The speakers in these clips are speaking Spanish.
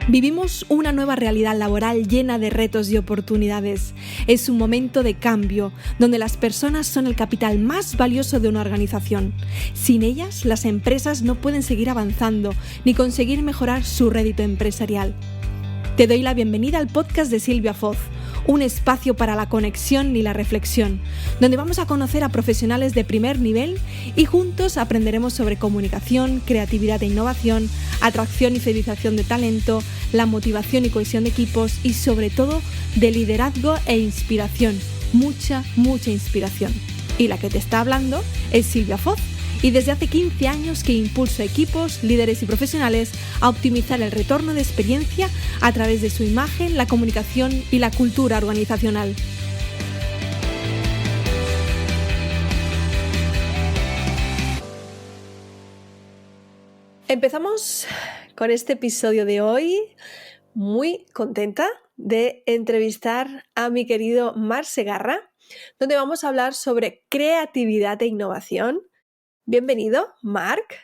Vivimos una nueva realidad laboral llena de retos y oportunidades. Es un momento de cambio, donde las personas son el capital más valioso de una organización. Sin ellas, las empresas no pueden seguir avanzando ni conseguir mejorar su rédito empresarial. Te doy la bienvenida al podcast de Silvia Foz, un espacio para la conexión y la reflexión, donde vamos a conocer a profesionales de primer nivel y juntos aprenderemos sobre comunicación, creatividad e innovación, atracción y fidelización de talento, la motivación y cohesión de equipos y sobre todo de liderazgo e inspiración. Mucha inspiración. Y la que te está hablando es Silvia Foz. Y desde hace 15 años que impulso a equipos, líderes y profesionales a optimizar el retorno de experiencia a través de su imagen, la comunicación y la cultura organizacional. Empezamos con este episodio de hoy, muy contenta de entrevistar a mi querido Marc Segarra, donde vamos a hablar sobre creatividad e innovación. Bienvenido, Marc.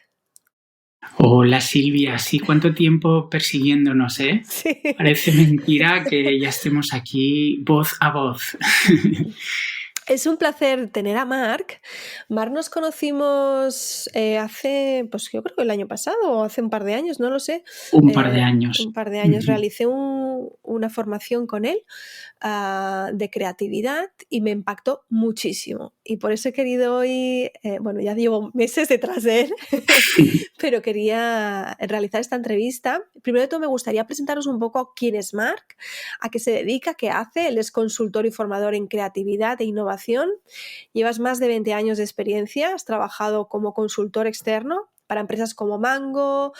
Hola Silvia, sí, cuánto tiempo persiguiéndonos, ¿eh? Sí. Parece mentira que ya estemos aquí voz a voz. Es un placer tener a Marc. Marc nos conocimos hace, pues yo creo que el año pasado o hace un par de años, no lo sé. Un par de años. Un par de años. Realicé una formación con él de creatividad y me impactó muchísimo. Y por eso he querido hoy, ya llevo meses detrás de él, pero quería realizar esta entrevista. Primero de todo me gustaría presentaros un poco quién es Marc, a qué se dedica, qué hace. Él es consultor y formador en creatividad e innovación. Llevas más de 20 años de experiencia, has trabajado como consultor externo para empresas como Mango,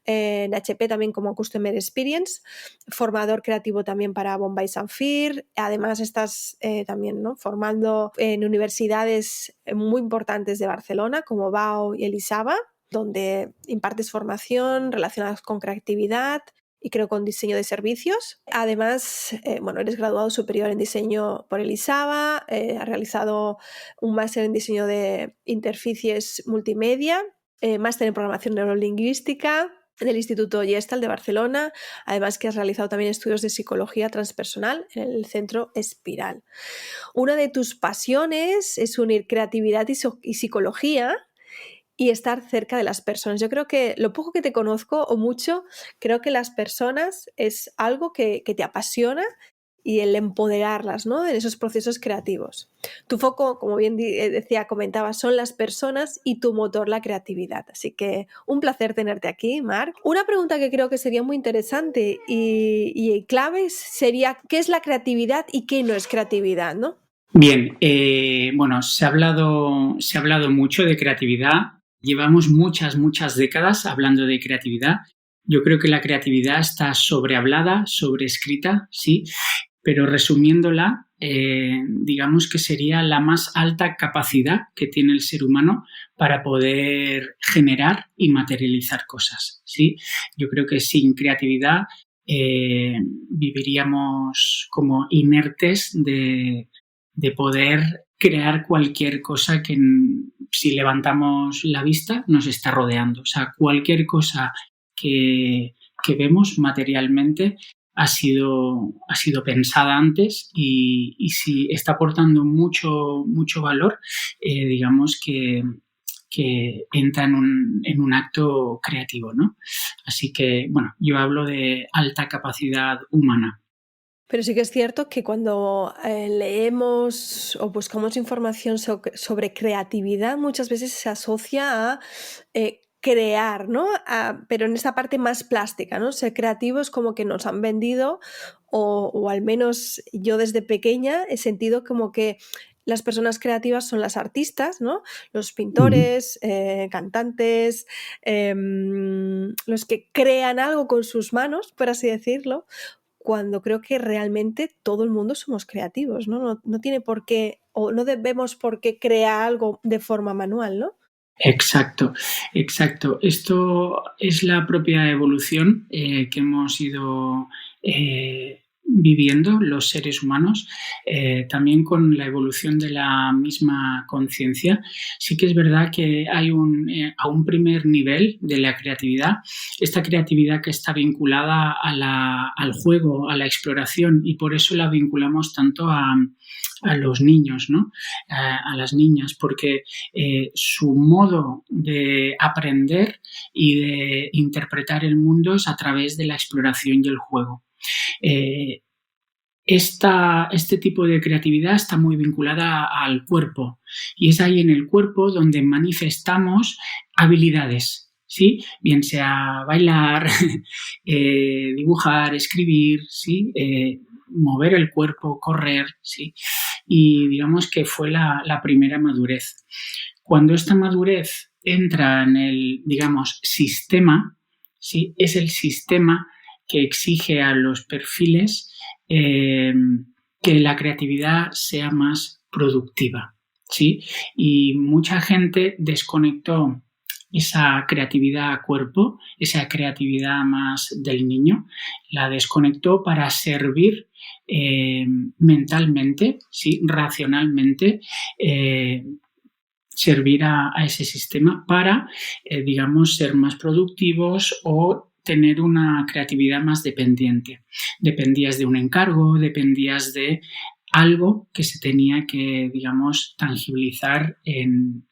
en HP también como Customer Experience, formador creativo también para Bombay Sanfir. Además estás también, ¿no?, formando en universidades muy importantes de Barcelona como BAO y Elisava, donde impartes formación relacionada con creatividad y creo con diseño de servicios. Además, eres graduado superior en diseño por Elisava, has realizado un máster en diseño de interfaces multimedia, máster en programación neurolingüística del Instituto Gestal de Barcelona, además que has realizado también estudios de psicología transpersonal en el Centro Espiral. Una de tus pasiones es unir creatividad y psicología y estar cerca de las personas. Yo creo que lo poco que te conozco o mucho, creo que las personas es algo que te apasiona y el empoderarlas, ¿no?, en esos procesos creativos. Tu foco, como bien comentaba, son las personas y tu motor, la creatividad. Así que un placer tenerte aquí, Marc. Una pregunta que creo que sería muy interesante y clave sería ¿qué es la creatividad y qué no es creatividad, ¿no? Bien, se ha hablado mucho de creatividad. Llevamos muchas décadas hablando de creatividad. Yo creo que la creatividad está sobrehablada, sobreescrita, sí, pero resumiéndola, digamos que sería la más alta capacidad que tiene el ser humano para poder generar y materializar cosas, ¿sí? Yo creo que sin creatividad viviríamos como inertes de poder crear cualquier cosa que si levantamos la vista nos está rodeando. O sea, cualquier cosa que vemos materialmente ha sido pensada antes y si está aportando mucho valor, digamos que entra en un acto creativo, ¿no? Así que, yo hablo de alta capacidad humana. Pero sí que es cierto que cuando leemos o buscamos información sobre creatividad, muchas veces se asocia a crear, ¿no? Pero en esta parte más plástica, ¿no? Ser creativo es como que nos han vendido, o al menos yo desde pequeña he sentido como que las personas creativas son las artistas, ¿no? Los pintores, cantantes, los que crean algo con sus manos, por así decirlo, cuando creo que realmente todo el mundo somos creativos, ¿no? No tiene por qué, o no debemos por qué crear algo de forma manual, ¿no? Exacto. Esto es la propia evolución que hemos ido viviendo los seres humanos, también con la evolución de la misma conciencia. Sí que es verdad que hay a un primer nivel de la creatividad, esta creatividad que está vinculada al juego, a la exploración, y por eso la vinculamos tanto a los niños, ¿no? A las niñas, porque su modo de aprender y de interpretar el mundo es a través de la exploración y el juego. Este tipo de creatividad está muy vinculada al cuerpo, y es ahí en el cuerpo donde manifestamos habilidades, ¿sí? Bien sea bailar, dibujar, escribir, ¿sí? Mover el cuerpo, correr, ¿sí? Y digamos que fue la primera madurez. Cuando esta madurez entra en el, digamos, sistema, ¿sí? Es el sistema que exige a los perfiles que la creatividad sea más productiva, ¿sí? Y mucha gente desconectó esa creatividad a cuerpo, esa creatividad más del niño, la desconectó para servir mentalmente, ¿sí? Racionalmente, servir a ese sistema para, digamos, ser más productivos o tener una creatividad más dependiente. Dependías de un encargo, dependías de algo que se tenía que, digamos, tangibilizar en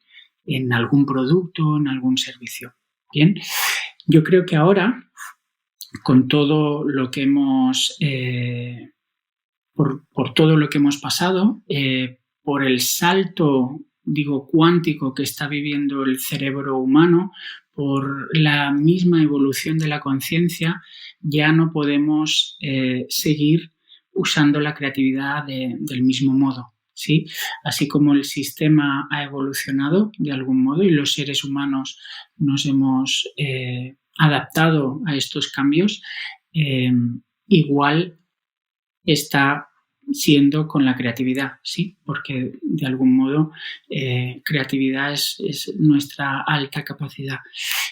algún producto, en algún servicio. Bien, yo creo que ahora, con todo lo que hemos, por todo lo que hemos pasado, por el salto, digo, cuántico que está viviendo el cerebro humano, por la misma evolución de la conciencia, ya no podemos seguir usando la creatividad del mismo modo, ¿sí? Así como el sistema ha evolucionado de algún modo y los seres humanos nos hemos adaptado a estos cambios, igual está siendo con la creatividad, sí, porque de algún modo creatividad es nuestra alta capacidad.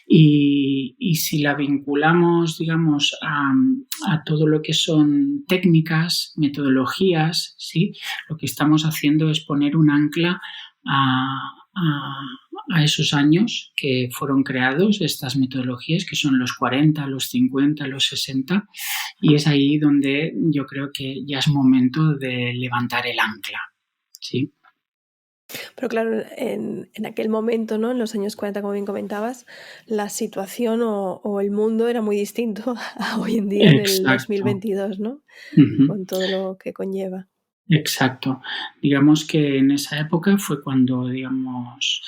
Y si la vinculamos, digamos, a todo lo que son técnicas, metodologías, sí, lo que estamos haciendo es poner un ancla a esos años que fueron creados, estas metodologías, que son los 40, los 50, los 60, y es ahí donde yo creo que ya es momento de levantar el ancla, ¿sí? Pero claro, en aquel momento, ¿no? En los años 40, como bien comentabas, la situación o el mundo era muy distinto a hoy en día, en el Exacto. 2022, ¿no? Con todo lo que conlleva. Exacto. Digamos que en esa época fue cuando, digamos,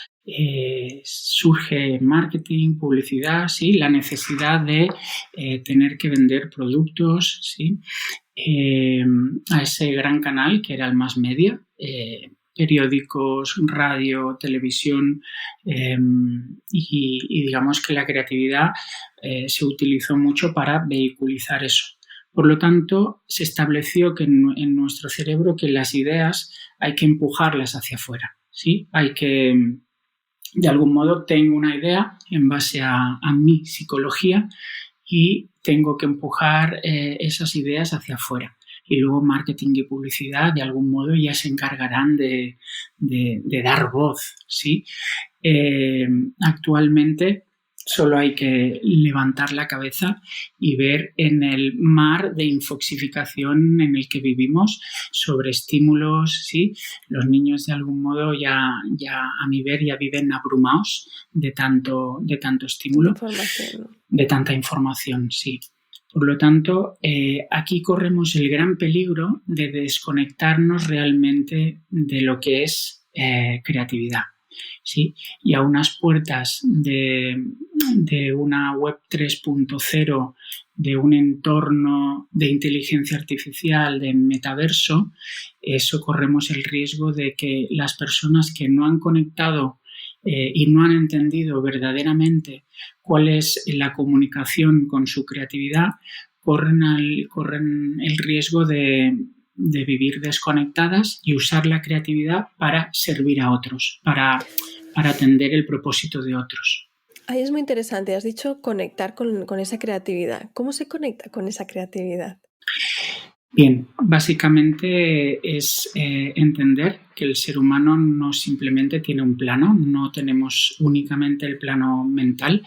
surge marketing, publicidad, ¿sí? La necesidad de tener que vender productos, ¿sí? A ese gran canal que era el mass media, periódicos, radio, televisión, y digamos que la creatividad se utilizó mucho para vehiculizar eso. Por lo tanto, se estableció que en nuestro cerebro que las ideas hay que empujarlas hacia afuera, ¿sí? Hay que, de algún modo, tengo una idea en base a mi psicología y tengo que empujar esas ideas hacia afuera. Y luego marketing y publicidad, de algún modo, ya se encargarán de dar voz, ¿sí? Actualmente solo hay que levantar la cabeza y ver en el mar de infoxificación en el que vivimos sobre estímulos, ¿sí? Los niños de algún modo ya a mi ver ya viven abrumados de tanto estímulo, de tanta información, sí. Por lo tanto, aquí corremos el gran peligro de desconectarnos realmente de lo que es creatividad, ¿sí? Y a unas puertas de una web 3.0, de un entorno de inteligencia artificial, de metaverso, eso corremos el riesgo de que las personas que no han conectado y no han entendido verdaderamente cuál es la comunicación con su creatividad, corren el riesgo de vivir desconectadas y usar la creatividad para servir a otros, para atender el propósito de otros. Ahí es muy interesante, has dicho conectar con esa creatividad. ¿Cómo se conecta con esa creatividad? Bien, básicamente es entender que el ser humano no simplemente tiene un plano, no tenemos únicamente el plano mental,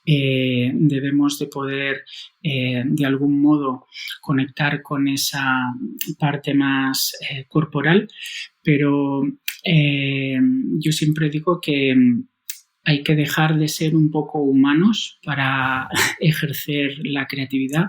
debemos de poder de algún modo conectar con esa parte más corporal, pero yo siempre digo que hay que dejar de ser un poco humanos para ejercer la creatividad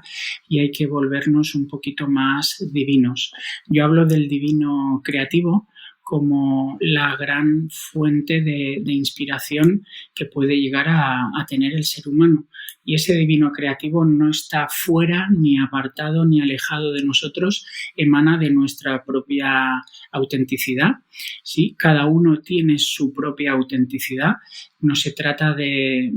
y hay que volvernos un poquito más divinos. Yo hablo del divino creativo como la gran fuente de inspiración que puede llegar a tener el ser humano. Y ese divino creativo no está fuera, ni apartado, ni alejado de nosotros, emana de nuestra propia autenticidad. ¿Sí? Cada uno tiene su propia autenticidad, no se trata de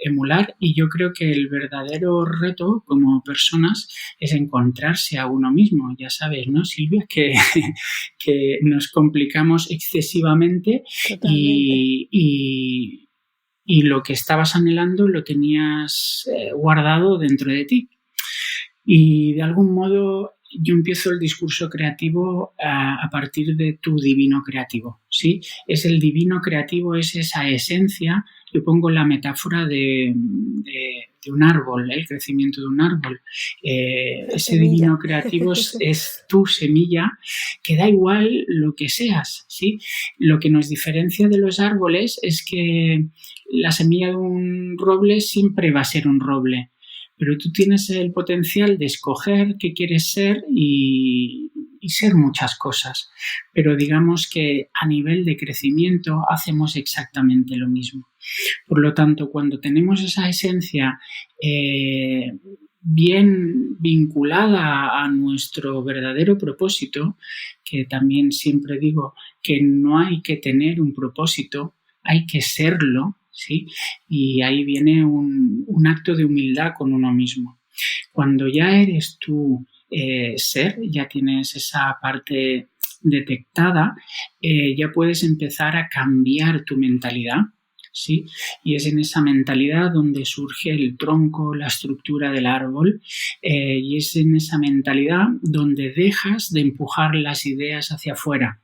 emular, y yo creo que el verdadero reto como personas es encontrarse a uno mismo. Ya sabes, ¿no, Silvia? Que nos complicamos excesivamente y lo que estabas anhelando lo tenías guardado dentro de ti. Y de algún modo yo empiezo el discurso creativo a partir de tu divino creativo, ¿sí? Es el divino creativo, es esa esencia. Yo pongo la metáfora de un árbol, el crecimiento de un árbol. Ese divino creativo es tu semilla, que da igual lo que seas, ¿sí? Lo que nos diferencia de los árboles es que la semilla de un roble siempre va a ser un roble, pero tú tienes el potencial de escoger qué quieres ser y ser muchas cosas. Pero digamos que a nivel de crecimiento hacemos exactamente lo mismo. Por lo tanto, cuando tenemos esa esencia bien vinculada a nuestro verdadero propósito, que también siempre digo que no hay que tener un propósito, hay que serlo, ¿sí? Y ahí viene un acto de humildad con uno mismo. Cuando ya eres tú ser, ya tienes esa parte detectada, ya puedes empezar a cambiar tu mentalidad, ¿sí? Y es en esa mentalidad donde surge el tronco, la estructura del árbol, y es en esa mentalidad donde dejas de empujar las ideas hacia afuera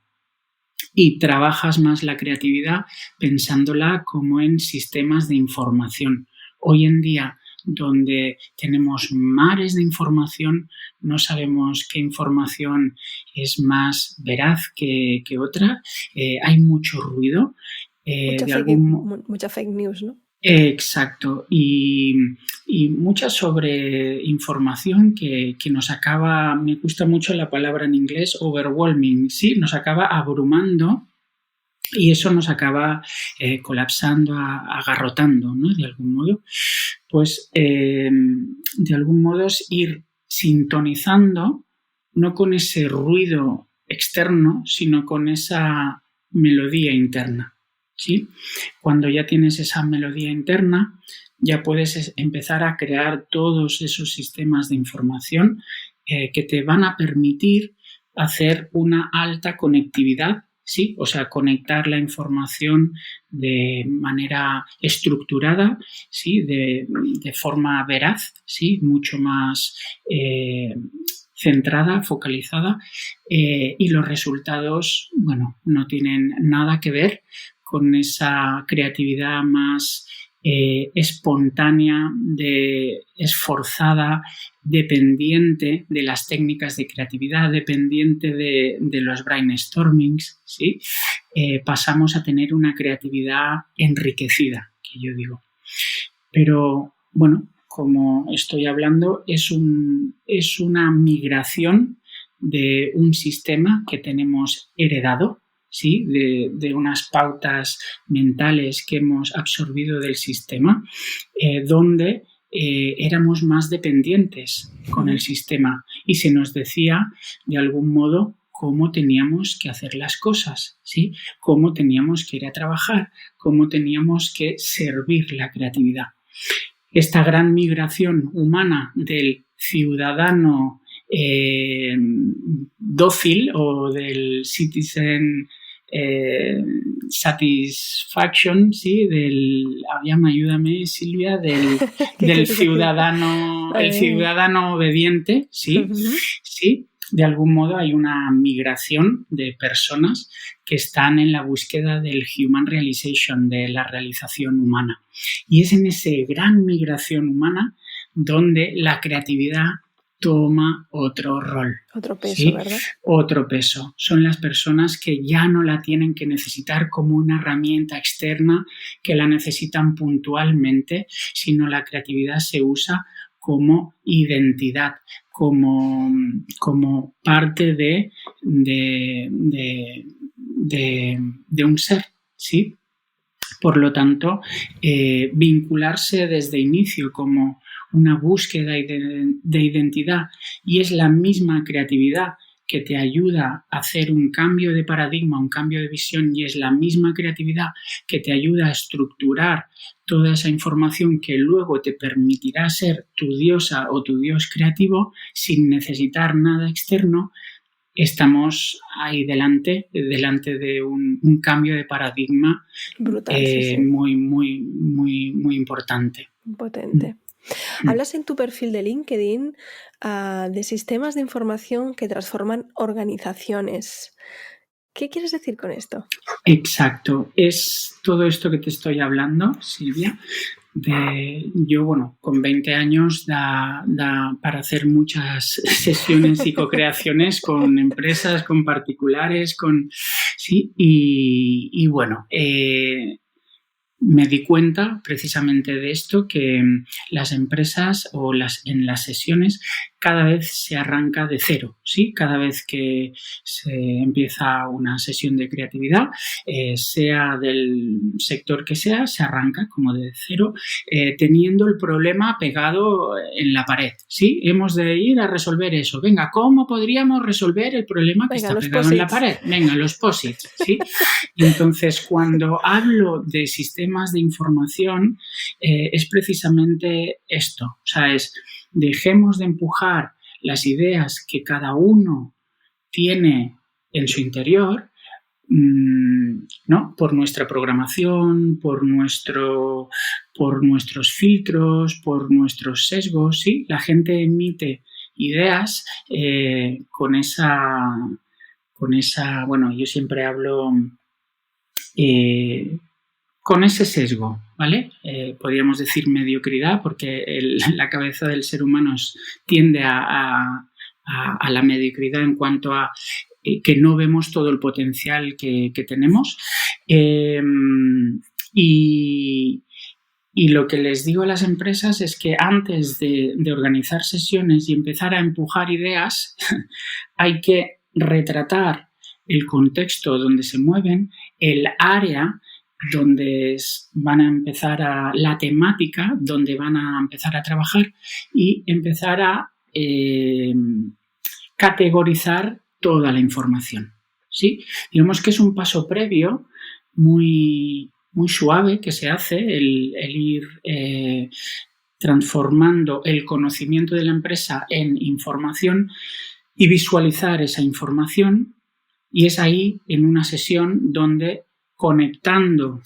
y trabajas más la creatividad pensándola como en sistemas de información. Hoy en día, donde tenemos mares de información, no sabemos qué información es más veraz que otra, hay mucho ruido. Mucha fake news, ¿no? Exacto, y mucha sobreinformación que nos acaba, me gusta mucho la palabra en inglés, overwhelming, ¿sí? Nos acaba abrumando y eso nos acaba colapsando, agarrotando, ¿no? De algún modo. Pues de algún modo es ir sintonizando, no con ese ruido externo, sino con esa melodía interna. ¿Sí? Cuando ya tienes esa melodía interna, ya puedes empezar a crear todos esos sistemas de información que te van a permitir hacer una alta conectividad, ¿sí? O sea, conectar la información de manera estructurada, ¿sí? De forma veraz, ¿sí? Mucho más centrada, focalizada, y los resultados, bueno, no tienen nada que ver con esa creatividad más espontánea, esforzada, dependiente de las técnicas de creatividad, dependiente de los brainstormings, ¿sí? Pasamos a tener una creatividad enriquecida, que yo digo. Pero, bueno, como estoy hablando, es una migración de un sistema que tenemos heredado, ¿sí? De unas pautas mentales que hemos absorbido del sistema, donde éramos más dependientes con el sistema y se nos decía de algún modo cómo teníamos que hacer las cosas, ¿sí? Cómo teníamos que ir a trabajar, cómo teníamos que servir la creatividad. Esta gran migración humana del ciudadano dócil o del citizen satisfaction, ¿sí? Ayúdame, Silvia, del ciudadano el ciudadano obediente, sí, sí. De algún modo hay una migración de personas que están en la búsqueda del human realization, de la realización humana. Y es en esa gran migración humana donde la creatividad toma otro rol. Otro peso, ¿sí? ¿verdad? Otro peso. Son las personas que ya no la tienen que necesitar como una herramienta externa, que la necesitan puntualmente, sino la creatividad se usa como identidad, como parte de un ser, ¿sí? Por lo tanto, vincularse desde inicio como una búsqueda de identidad, y es la misma creatividad que te ayuda a hacer un cambio de paradigma, un cambio de visión, y es la misma creatividad que te ayuda a estructurar toda esa información que luego te permitirá ser tu diosa o tu dios creativo sin necesitar nada externo. Estamos ahí delante de un cambio de paradigma brutal, sí. muy importante. Potente. Hablas en tu perfil de LinkedIn de sistemas de información que transforman organizaciones. ¿Qué quieres decir con esto? Exacto. Es todo esto que te estoy hablando, Silvia. Yo, con 20 años da para hacer muchas sesiones y co-creaciones con empresas, con particulares, sí, y me di cuenta precisamente de esto, que las empresas en las sesiones cada vez se arranca de cero, ¿sí? Cada vez que se empieza una sesión de creatividad, sea del sector que sea, se arranca como de cero, teniendo el problema pegado en la pared, ¿sí? Hemos de ir a resolver eso. Venga, ¿cómo podríamos resolver el problema que está pegado en la pared? Venga, los POSITs, ¿sí? Y entonces, cuando hablo de sistemas de información, es precisamente esto. O sea, dejemos de empujar las ideas que cada uno tiene en su interior, ¿no? Por nuestra programación, por nuestros filtros, por nuestros sesgos, ¿sí? La gente emite ideas con esa, yo siempre hablo con ese sesgo, ¿vale? Podríamos decir mediocridad, porque la cabeza del ser humano tiende a la mediocridad en cuanto a que no vemos todo el potencial que tenemos. Y lo que les digo a las empresas es que antes de organizar sesiones y empezar a empujar ideas, hay que retratar el contexto donde se mueven, el área donde van a empezar la temática donde van a empezar a trabajar, y empezar a categorizar toda la información, ¿sí? Digamos que es un paso previo muy suave que se hace, el ir transformando el conocimiento de la empresa en información y visualizar esa información, y es ahí, en una sesión, donde conectando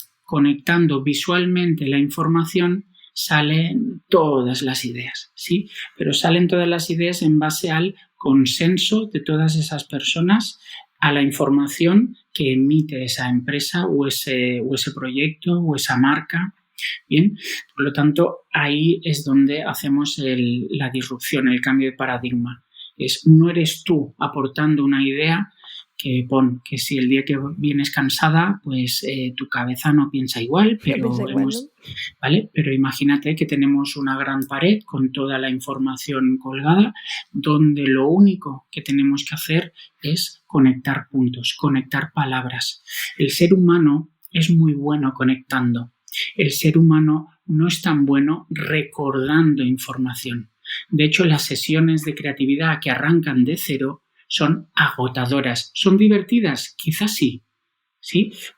visualmente la información salen todas las ideas, ¿sí? Pero salen todas las ideas en base al consenso de todas esas personas a la información que emite esa empresa o ese proyecto o esa marca. Bien, por lo tanto, ahí es donde hacemos la disrupción, el cambio de paradigma. No eres tú aportando una idea, que si el día que vienes cansada, pues tu cabeza no piensa igual, ¿vale? Pero imagínate que tenemos una gran pared con toda la información colgada, donde lo único que tenemos que hacer es conectar puntos, conectar palabras. El ser humano es muy bueno conectando. El ser humano no es tan bueno recordando información. De hecho, las sesiones de creatividad que arrancan de cero son agotadoras. ¿Son divertidas? Quizás sí,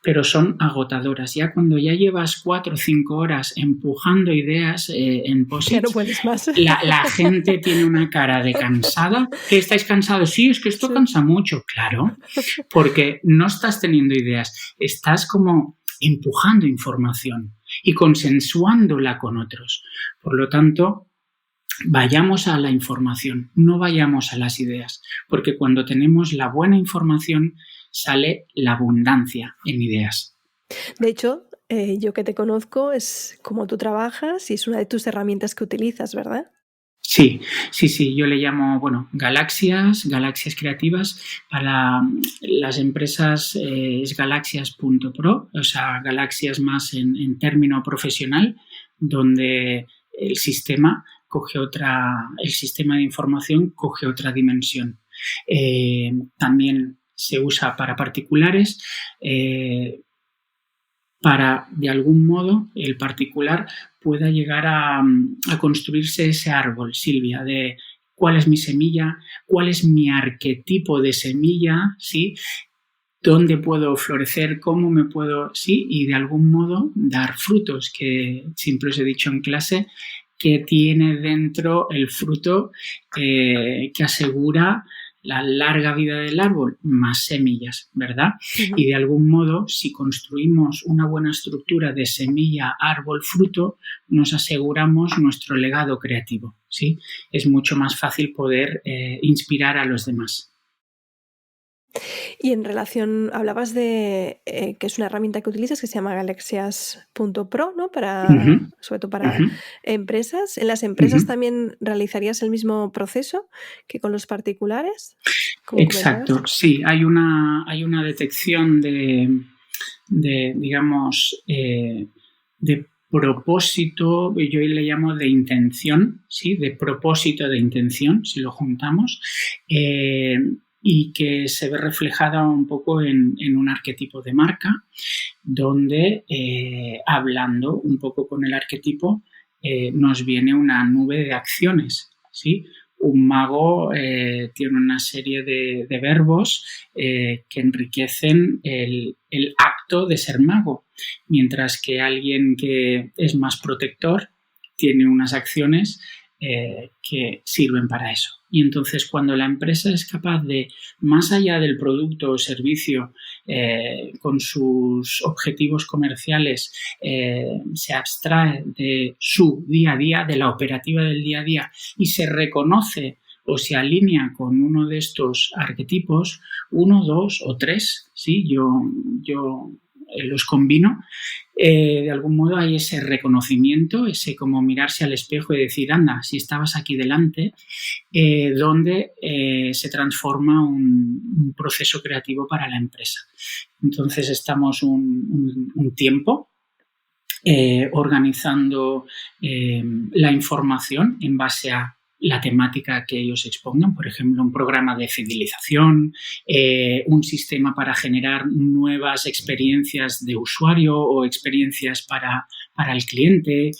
pero son agotadoras. Ya cuando ya llevas 4 o 5 horas empujando ideas en POSITs, no puedes más. La gente tiene una cara de cansada. ¿Que estáis cansados? Sí, es que esto cansa mucho. Claro, porque no estás teniendo ideas, estás como empujando información y consensuándola con otros. Por lo tanto, vayamos a la información, no vayamos a las ideas, porque cuando tenemos la buena información sale la abundancia en ideas. De hecho, yo que te conozco es como tú trabajas y es una de tus herramientas que utilizas, ¿verdad? Sí, yo le llamo, galaxias creativas. Para las empresas es galaxias.pro, o sea, galaxias más en término profesional, donde el sistema de información coge otra dimensión. También se usa para particulares, para, de algún modo, el particular pueda llegar a construirse ese árbol, Silvia, de cuál es mi semilla, cuál es mi arquetipo de semilla, ¿sí? ¿Dónde puedo florecer? ¿Cómo me puedo...? Sí, y de algún modo dar frutos, que siempre os he dicho en clase, que tiene dentro el fruto que asegura la larga vida del árbol, más semillas, ¿verdad? Ujú. Y de algún modo, si construimos una buena estructura de semilla, árbol, fruto, nos aseguramos nuestro legado creativo, ¿sí? Es mucho más fácil poder inspirar a los demás. Y en relación, hablabas de que es una herramienta que utilizas que se llama galaxias.pro, ¿no? Sobre todo para empresas. ¿En las empresas también realizarías el mismo proceso que con los particulares? Como comentabas. Exacto, sí, hay una detección digamos, de propósito, yo le llamo de intención, ¿sí? De propósito de intención, si lo juntamos, y que se ve reflejada un poco en un arquetipo de marca, donde hablando un poco con el arquetipo nos viene una nube de acciones, ¿sí? Un mago tiene una serie de verbos que enriquecen el acto de ser mago, mientras que alguien que es más protector tiene unas acciones que sirven para eso. Y entonces cuando la empresa es capaz de, más allá del producto o servicio, con sus objetivos comerciales, se abstrae de su día a día, de la operativa del día a día, y se reconoce o se alinea con uno de estos arquetipos, 1, 2 o 3, ¿sí? Yo los combino, de algún modo hay ese reconocimiento, ese como mirarse al espejo y decir, anda, si estabas aquí delante, donde se transforma un proceso creativo para la empresa. Entonces estamos un tiempo organizando la información en base a la temática que ellos expongan, por ejemplo, un programa de fidelización, un sistema para generar nuevas experiencias de usuario o experiencias para el cliente,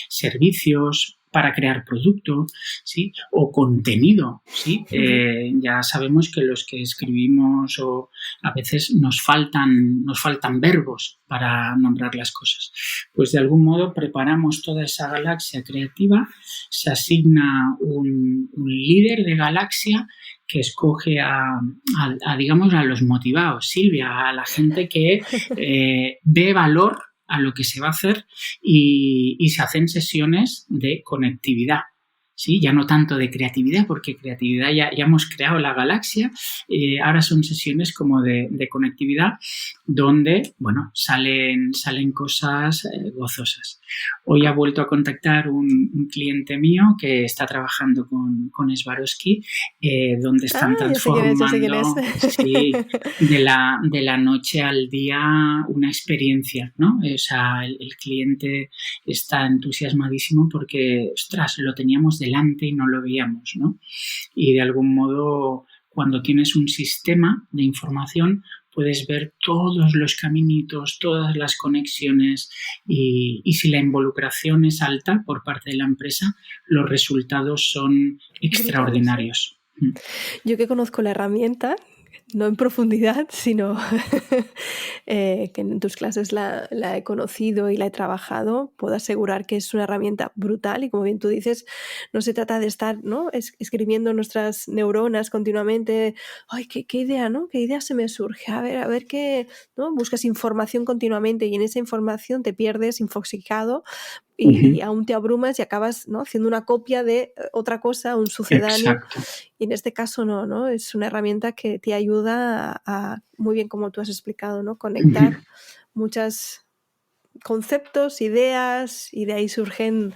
servicios para crear producto, ¿sí? O contenido, ¿sí? Ya sabemos que los que escribimos a veces nos faltan verbos para nombrar las cosas. Pues de algún modo preparamos toda esa galaxia creativa, se asigna un líder de galaxia que escoge digamos, a los motivados, Silvia, a la gente que ve valor a lo que se va a hacer y se hacen sesiones de conectividad. ¿Sí? Ya no tanto de creatividad, porque creatividad ya hemos creado la galaxia, ahora son sesiones como de conectividad donde, salen cosas gozosas. Hoy ha vuelto a contactar un cliente mío que está trabajando con Swarovski, donde están transformando sí, de la noche al día una experiencia, ¿no? O sea, el cliente está entusiasmadísimo porque, ostras, lo teníamos delante y no lo veíamos, ¿no? Y de algún modo, cuando tienes un sistema de información, puedes ver todos los caminitos, todas las conexiones y si la involucración es alta por parte de la empresa, los resultados son extraordinarios. Brutales, ¿eh? Yo que conozco la herramienta, no en profundidad, sino que en tus clases la he conocido y la he trabajado, puedo asegurar que es una herramienta brutal y como bien tú dices, no se trata de estar, ¿no? escribiendo nuestras neuronas continuamente, ¡ay, qué idea, ¿no? ¿Qué idea se me surge? A ver qué, ¿no? Buscas información continuamente y en esa información te pierdes infoxicado y aún te abrumas y acabas, ¿no?, haciendo una copia de otra cosa, un sucedáneo. Exacto. Y en este caso no, es una herramienta que te ayuda a muy bien, como tú has explicado, ¿no?, conectar muchos conceptos, ideas, y de ahí surgen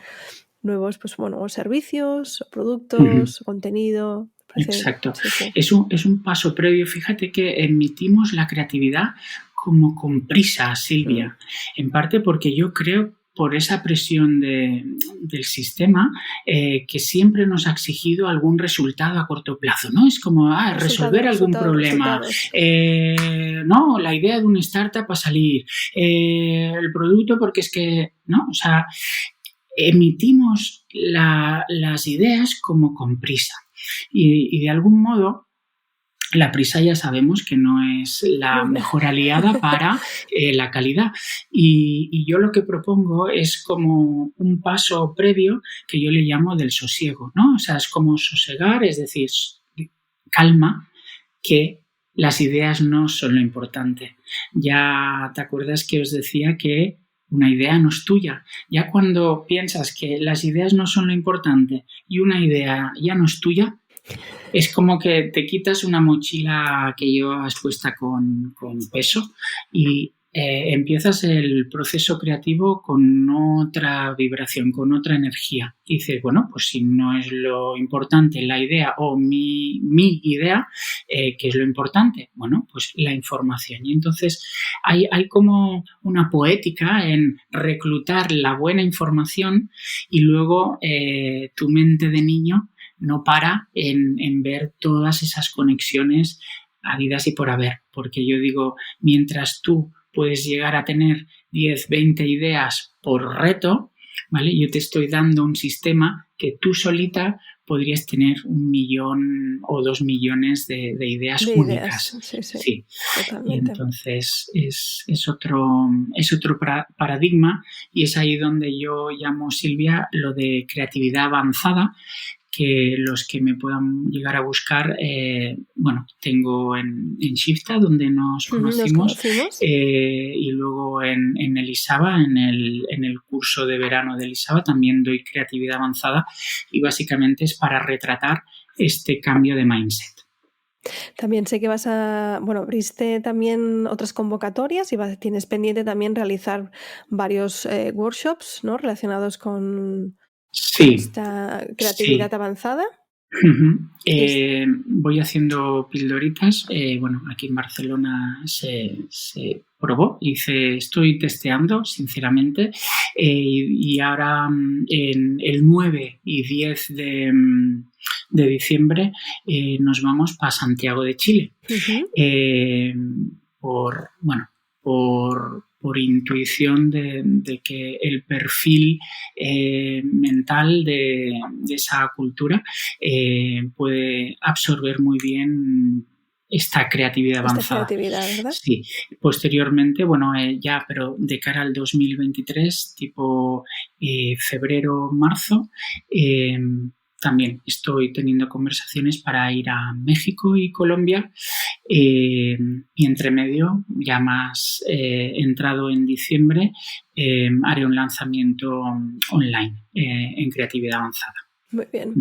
nuevos, pues bueno, servicios, productos, contenido. Exacto. Sí. Es un paso previo. Fíjate que emitimos la creatividad como con prisa, Silvia, en parte porque yo creo por esa presión del sistema que siempre nos ha exigido algún resultado a corto plazo, ¿no? Es como resolver algún problema, no, la idea de una startup a salir, el producto porque es que, ¿no? O sea, emitimos las ideas como con prisa y de algún modo la prisa ya sabemos que no es la mejor aliada para la calidad. Y yo lo que propongo es como un paso previo que yo le llamo del sosiego, ¿no? O sea, es como sosegar, es decir, calma, que las ideas no son lo importante. Ya te acuerdas que os decía que una idea no es tuya. Ya cuando piensas que las ideas no son lo importante y una idea ya no es tuya, es como que te quitas una mochila que llevas puesta con peso y empiezas el proceso creativo con otra vibración, con otra energía. Y dices, bueno, pues si no es lo importante la idea o mi idea, ¿qué es lo importante? Bueno, pues la información. Y entonces hay como una poética en reclutar la buena información y luego tu mente de niño no para en ver todas esas conexiones habidas y por haber, porque yo digo, mientras tú puedes llegar a tener 10, 20 ideas por reto, ¿vale? Yo te estoy dando un sistema que tú solita podrías tener 1 millón o 2 millones de ideas únicas. Sí, totalmente. Y entonces es otro paradigma y es ahí donde yo llamo, Silvia, lo de creatividad avanzada, que los que me puedan llegar a buscar, bueno, tengo en Shifta, donde nos conocimos, y luego en Elisava, en el curso de verano de Elisava, también doy creatividad avanzada y básicamente es para retratar este cambio de mindset. También sé que abriste también otras convocatorias y tienes pendiente también realizar varios workshops, ¿no?, relacionados con esta creatividad avanzada. Voy haciendo pildoritas. Bueno, aquí en Barcelona se probó y estoy testeando, sinceramente. Y ahora en el 9 y 10 de diciembre nos vamos para Santiago de Chile. Por intuición de que el perfil mental de esa cultura puede absorber muy bien esta creatividad avanzada. ¿Verdad? Sí. Posteriormente, bueno, pero de cara al 2023, tipo febrero, marzo, también estoy teniendo conversaciones para ir a México y Colombia y entre medio, ya más entrado en diciembre, haré un lanzamiento online en creatividad avanzada. Muy bien.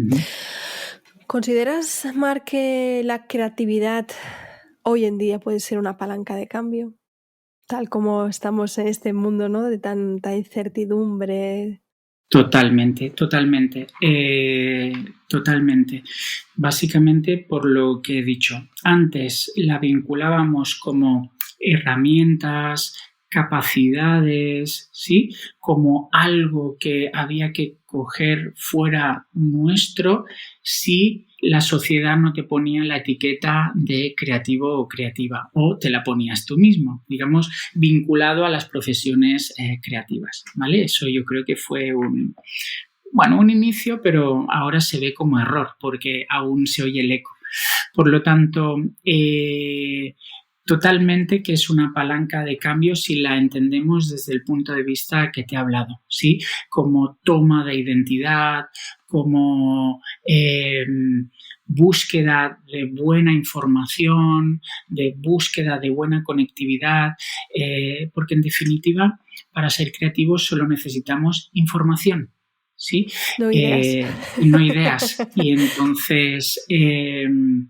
¿Consideras, Marc, que la creatividad hoy en día puede ser una palanca de cambio? Tal como estamos en este mundo, ¿no?, de tanta incertidumbre. Totalmente. Básicamente por lo que he dicho. Antes la vinculábamos como herramientas, capacidades, ¿sí?, como algo que había que coger fuera nuestro si la sociedad no te ponía la etiqueta de creativo o creativa, o te la ponías tú mismo, digamos, vinculado a las profesiones creativas, ¿vale? Eso yo creo que fue un inicio, pero ahora se ve como error porque aún se oye el eco. Por lo tanto, totalmente que es una palanca de cambio si la entendemos desde el punto de vista que te he hablado, ¿sí? Como toma de identidad, como búsqueda de buena información, de búsqueda de buena conectividad, porque en definitiva, para ser creativos solo necesitamos información, ¿sí? No ideas. No ideas. Y entonces, en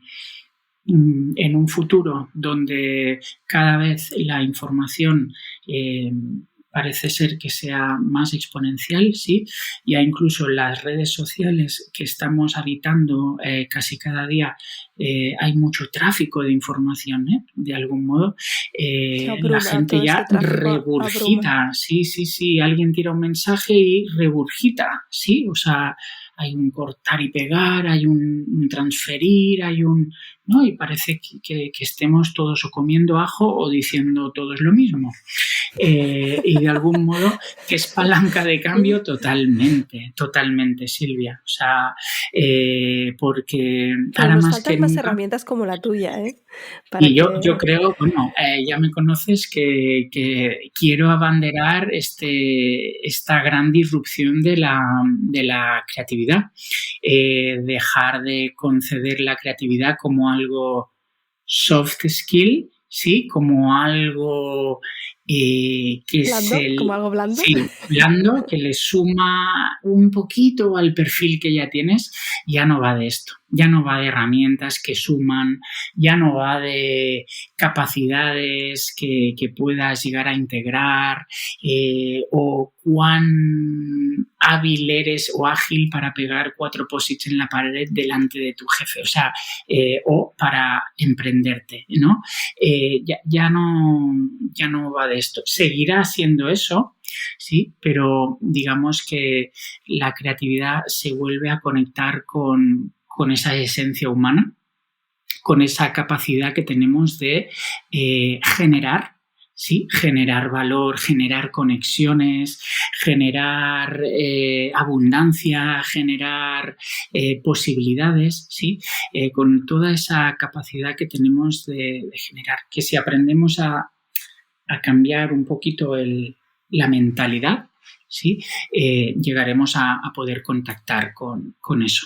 un futuro donde cada vez la información parece ser que sea más exponencial, ¿sí? Ya incluso las redes sociales que estamos habitando casi cada día, hay mucho tráfico de información, de algún modo. La Abruma, gente todo este ya tráfico abruma. regurgita, sí, alguien tira un mensaje y regurgita, ¿sí? O sea, hay un cortar y pegar, hay un transferir, hay un... ¿no? Y parece que estemos todos o comiendo ajo o diciendo todos lo mismo. Y de algún modo que es palanca de cambio totalmente, Silvia. O sea, porque Pero ahora nos más que faltan más nunca... herramientas como la tuya, ¿eh? Para Y yo que... creo, bueno, ya me conoces que quiero abanderar esta gran disrupción de la creatividad. Dejar de conceder la creatividad como algo soft skill, ¿sí? Como algo que es ¿Blando? ¿Como algo blando? sí, blando, que le suma un poquito al perfil que ya tienes. Ya no va de esto, ya no va de herramientas que suman, ya no va de capacidades que puedas llegar a integrar o cuán hábil eres o ágil para pegar 4 posits en la pared delante de tu jefe, o sea, o para emprenderte, ¿no? Ya no va de esto. Seguirá siendo eso, sí, pero digamos que la creatividad se vuelve a conectar con esa esencia humana, con esa capacidad que tenemos de generar, ¿sí? Generar valor, generar conexiones, generar abundancia, generar posibilidades, ¿sí? Con toda esa capacidad que tenemos de generar. Que si aprendemos a cambiar un poquito la mentalidad, ¿sí? Llegaremos a poder contactar con eso.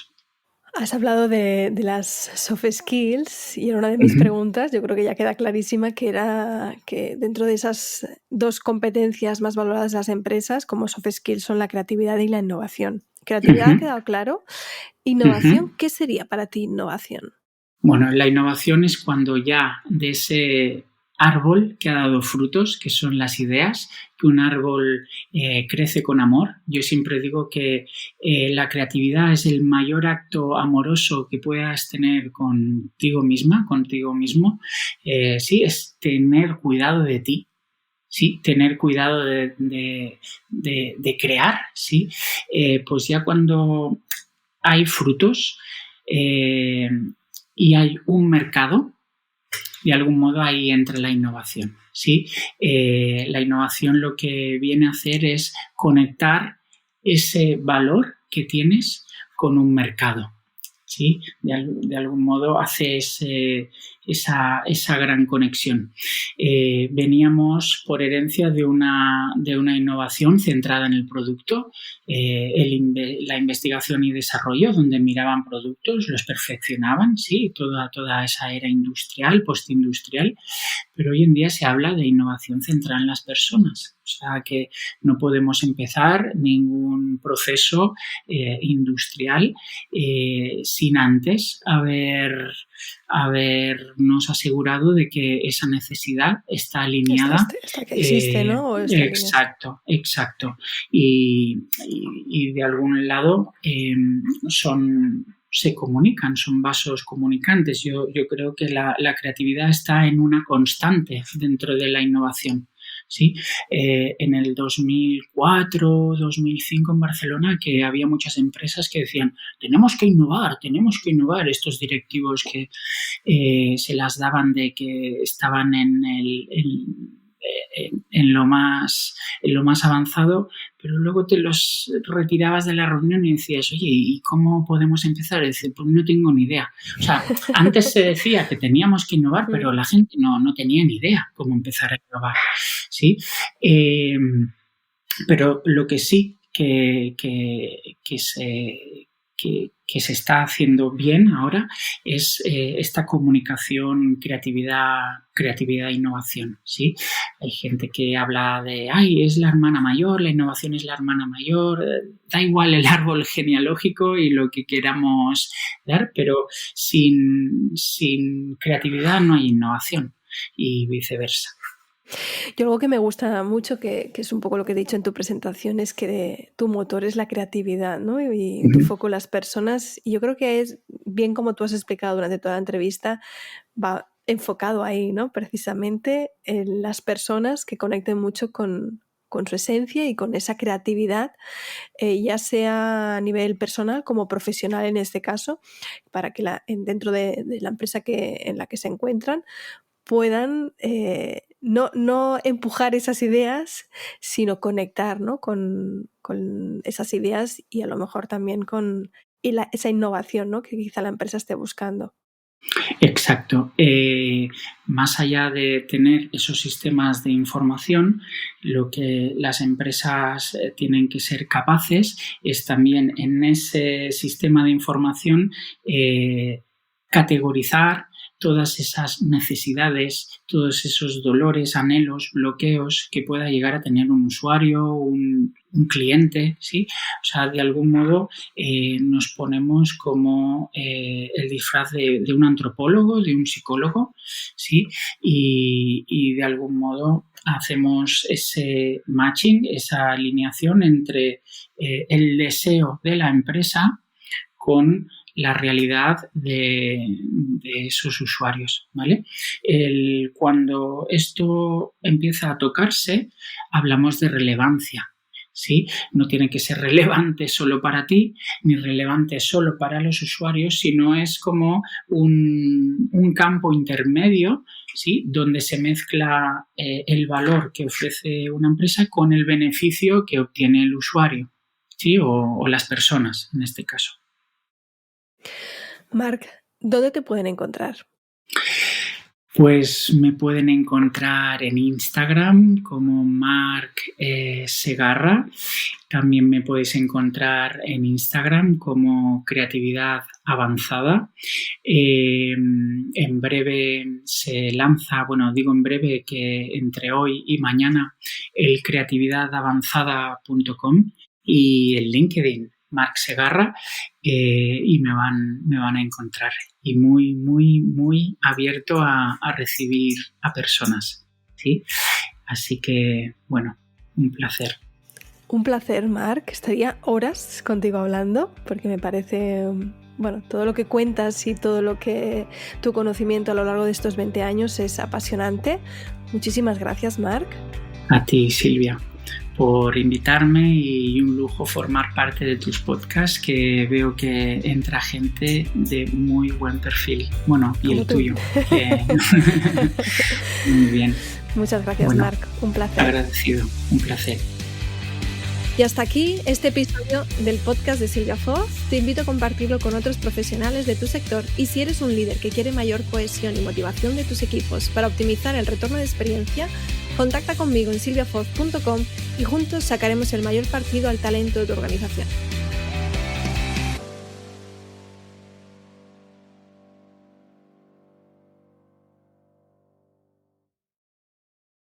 Has hablado de las soft skills y era una de mis Uh-huh. preguntas, yo creo que ya queda clarísima, que era que dentro de esas 2 competencias más valoradas de las empresas como soft skills son la creatividad y la innovación. Creatividad ha Uh-huh. quedado claro. Uh-huh. Innovación, ¿qué sería para ti innovación? Bueno, la innovación es cuando ya de ese árbol que ha dado frutos, que son las ideas, que un árbol crece con amor. Yo siempre digo que la creatividad es el mayor acto amoroso que puedas tener contigo misma, contigo mismo. Sí, es tener cuidado de ti. Sí, tener cuidado de crear, sí. Pues ya cuando hay frutos, y hay un mercado, de algún modo ahí entra la innovación, ¿sí? La innovación lo que viene a hacer es conectar ese valor que tienes con un mercado, ¿sí? De algún modo hace esa gran conexión. Veníamos por herencia de una innovación centrada en el producto, la investigación y desarrollo, donde miraban productos, los perfeccionaban, sí, toda esa era industrial, postindustrial, pero hoy en día se habla de innovación centrada en las personas. O sea que no podemos empezar ningún proceso industrial sin antes habernos asegurado de que esa necesidad está alineada. Esta que existe, ¿no? O esta Exacto. Y de algún lado se comunican, son vasos comunicantes. Yo creo que la creatividad está en una constante dentro de la innovación. ¿Sí? En el 2004, 2005 en Barcelona, que había muchas empresas que decían tenemos que innovar, estos directivos que se las daban de que estaban en lo más avanzado, pero luego te los retirabas de la reunión y decías, oye, ¿y cómo podemos empezar? Y dices, pues no tengo ni idea. O sea, antes se decía que teníamos que innovar, pero la gente no tenía ni idea cómo empezar a innovar, ¿sí? Pero lo que sí que que se está haciendo bien ahora es esta comunicación, creatividad e innovación, ¿sí? Hay gente que habla de, es la hermana mayor, la innovación es la hermana mayor, da igual el árbol genealógico y lo que queramos dar, pero sin creatividad no hay innovación y viceversa. Yo algo que me gusta mucho, que es un poco lo que he dicho en tu presentación, es que tu motor es la creatividad, ¿no? Y tu foco las personas. Y yo creo que es bien como tú has explicado durante toda la entrevista, va enfocado ahí, ¿no? Precisamente en las personas que conecten mucho con su esencia y con esa creatividad, ya sea a nivel personal como profesional en este caso, para que dentro de la empresa en la que se encuentran puedan no empujar esas ideas, sino conectar, ¿no? con esas ideas y a lo mejor también con esa innovación, ¿no? que quizá la empresa esté buscando. Exacto. Más allá de tener esos sistemas de información, lo que las empresas tienen que ser capaces es también en ese sistema de información categorizar todas esas necesidades, todos esos dolores, anhelos, bloqueos que pueda llegar a tener un usuario, un cliente, ¿sí? O sea, de algún modo nos ponemos como el disfraz de un antropólogo, de un psicólogo, ¿sí? Y de algún modo hacemos ese matching, esa alineación entre el deseo de la empresa con la realidad de sus usuarios, ¿vale? Cuando esto empieza a tocarse, hablamos de relevancia, ¿sí? No tiene que ser relevante solo para ti, ni relevante solo para los usuarios, sino es como un campo intermedio, ¿sí? Donde se mezcla el valor que ofrece una empresa con el beneficio que obtiene el usuario, ¿sí? O las personas, en este caso. Marc, ¿dónde te pueden encontrar? Pues me pueden encontrar en Instagram como Marc Segarra. También me podéis encontrar en Instagram como Creatividad Avanzada. En breve se lanza, digo en breve que entre hoy y mañana, el creatividadavanzada.com y el LinkedIn. Marc Segarra, y me van a encontrar. Y muy, muy, muy abierto a recibir a personas, ¿sí? Así que, un placer. Un placer, Marc. Estaría horas contigo hablando, porque me parece, todo lo que cuentas y todo lo que tu conocimiento a lo largo de estos 20 años es apasionante. Muchísimas gracias, Marc. A ti, Silvia, por invitarme y un lujo formar parte de tus podcasts, que veo que entra gente de muy buen perfil. Y el tuyo. Muy bien. Muchas gracias, Marc. Un placer. Agradecido. Un placer. Y hasta aquí este episodio del podcast de Silvia Foz. Te invito a compartirlo con otros profesionales de tu sector, y si eres un líder que quiere mayor cohesión y motivación de tus equipos para optimizar el retorno de experiencia, contacta conmigo en silviafoz.com y juntos sacaremos el mayor partido al talento de tu organización.